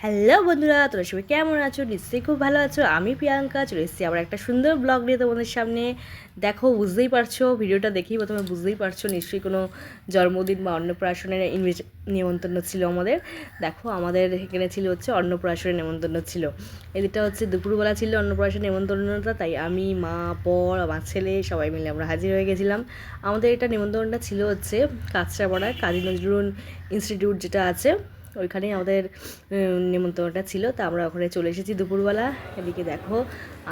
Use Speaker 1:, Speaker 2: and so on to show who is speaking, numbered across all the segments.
Speaker 1: Hello বন্ধুরা, তোরা সবাই কেমন আছো? নিশ্চয়ই খুব ভালো আছো। আমি প্রিয়াঙ্কা চলে এসেছি আবার একটা সুন্দর ব্লগ নিয়ে তোমাদের সামনে। দেখো, বুঝতেই পারছো, ভিডিওটা দেখেই প্রথমে বুঝতেই পারছো নিশ্চয়ই কোনো জন্মদিন বা অন্নপ্রাশনের নিমন্ত্রণ ছিল আমাদের। দেখো, আমাদের এখানে ছিল হচ্ছে অন্নপ্রাশনের নিমন্ত্রণ ছিল। এদিকটা হচ্ছে দুপুরবেলা ছিল অন্নপ্রাশনের নিমন্ত্রণটা, তাই আমি, মা, বর, আমার ছেলে সবাই মিলে আমরা হাজির হয়ে গেছিলাম। আমাদের এটা নিমন্ত্রণটা ছিল হচ্ছে কাঁচরাপাড়ায় কাজী নজরুল ইনস্টিটিউট যেটা আছে, ওইখানেই আমাদের নিমন্ত্রণটা ছিল। তা আমরা ওখানে চলে এসেছি দুপুরবেলা। এদিকে দেখো,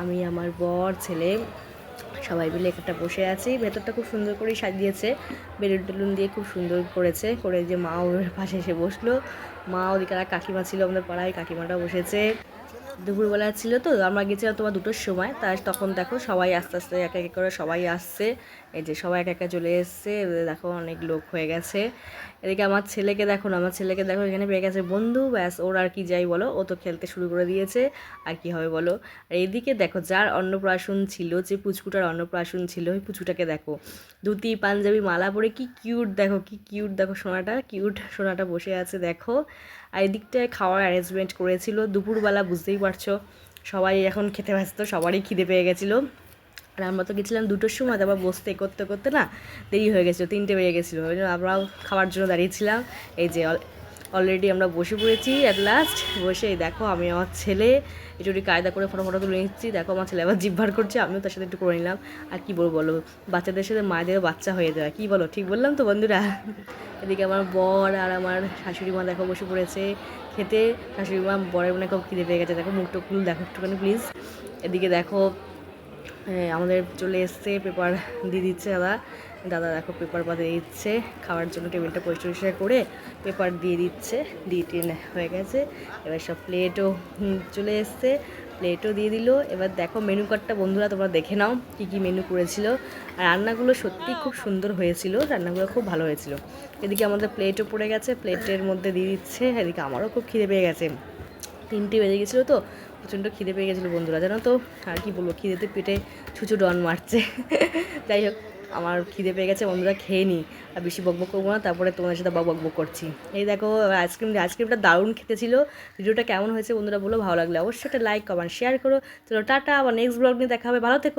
Speaker 1: আমি, আমার বর, ছেলে সবাই মিলে একটা বসে আছি। ভেতরটা খুব সুন্দর করে সাজিয়েছে, বেলুন টেলুন দিয়ে খুব সুন্দর করেছে। করে যে মা ওর পাশে এসে বসলো, মা ওদিকে আর কাকিমা ছিল আমাদের পাড়ায়, কাকিমাটাও বসেছে। দুপুরবেলা ছিল তো, আমরা গেছিলাম তোমার 2টোর সময়। তখন দেখো সবাই আস্তে আস্তে এক এক করে সবাই আসছে। এই যে সবাই এক একা চলে এসছে, দেখো অনেক লোক হয়ে গেছে। এদিকে আমার ছেলেকে দেখো না, আমার ছেলেকে দেখো এখানে পেয়ে গেছে বন্ধু, ব্যাস ওর আর কি যাই বলো, ও তো খেলতে শুরু করে দিয়েছে। আর কি হবে বলো। আর এইদিকে দেখো, যার অন্নপ্রাশন ছিল, যে পুচকুটার অন্নপ্রাশন ছিল, ওই পুচকুটাকে দেখো ধুতি পাঞ্জাবি মালা পরে কি কিউট, দেখো কি কিউট, দেখো সোনাটা কিউট, সোনাটা বসে আছে দেখো। আর এদিকটায় খাওয়ার অ্যারেঞ্জমেন্ট করেছিল দুপুরবেলা, বুঝতেই পারছো সবাই এখন খেতে ব্যস্ত, সবারই খিদে পেয়ে গেছিলো। আর আমরা তো গেছিলাম 2টোর সময়, তারপর বসতে করতে করতে না দেরি হয়ে গেছিলো, 3টে বেজে গেছিলো। ওই জন্য আমরাও খাওয়ার জন্য দাঁড়িয়েছিলাম। এই যে অলরেডি আমরা বসে পড়েছি অ্যাট লাস্ট। বসে দেখো আমি, আমার ছেলে একটু কায়দা করে ফটো ফটো তুলে নিচ্ছি। দেখো আমার ছেলে আবার জিভ বার করছে, আমিও তার সাথে একটু করে নিলাম। আর কি বলবো বলো, বাচ্চাদের সাথে মায়েদেরও বাচ্চা হয়ে যায়, কি বলো, ঠিক বললাম তো বন্ধুরা? এদিকে আমার বর আর আমার শাশুড়ি মা দেখো বসে পড়েছে খেতে। শাশুড়ি মা বরের মনে খুব খিদে পেয়ে গেছে, দেখো মুখটা খুল দেখো একটুখানি প্লিজ। এদিকে দেখো আমাদের চলে এসছে, পেপার দিয়ে দিচ্ছে দাদা। দাদা দেখো পেপার পাতে দিচ্ছে খাওয়ার জন্য, টেবিলটা পরিষ্কার করে পেপার দিয়ে দিচ্ছে। দিয়ে হয়ে গেছে। এবার সব প্লেটও চলে এসছে, প্লেটও দিয়ে দিল। এবার দেখো মেনু কার্ডটা বন্ধুরা তোমরা দেখে নাও কী কী মেনু করেছিল। আর রান্নাগুলো সত্যি খুব সুন্দর হয়েছিল, রান্নাগুলো খুব ভালো হয়েছিল। এদিকে আমাদের প্লেটও পড়ে গেছে, প্লেটের মধ্যে দিয়ে দিচ্ছে। এদিকে আমারও খুব খিদে পেয়ে গেছে, 3টে বেজে গেছিলো তো, প্রচণ্ড খিদে পেয়ে গেছিলো বন্ধুরা, জানো তো। আর কি বলবো, খিদেতে পেটে ছুঁচো ডন মারছে। যাই হোক, আমার খিদে পেয়ে গেছে বন্ধুরা, খেয়ে নিই। আর বেশি বকবক করবো না, তারপরে তোমাদের সাথে বকবক করছি। এই দেখো আইসক্রিমটা দারুণ খেতে ছিল। ভিডিওটা কেমন হয়েছে বন্ধুরা বলো, ভালো লাগলে অবশ্যই একটা লাইক কমেন্ট শেয়ার করো। চলো টাটা, আবার নেক্সট ব্লগ নিয়ে দেখা হবে, ভালো থেকো।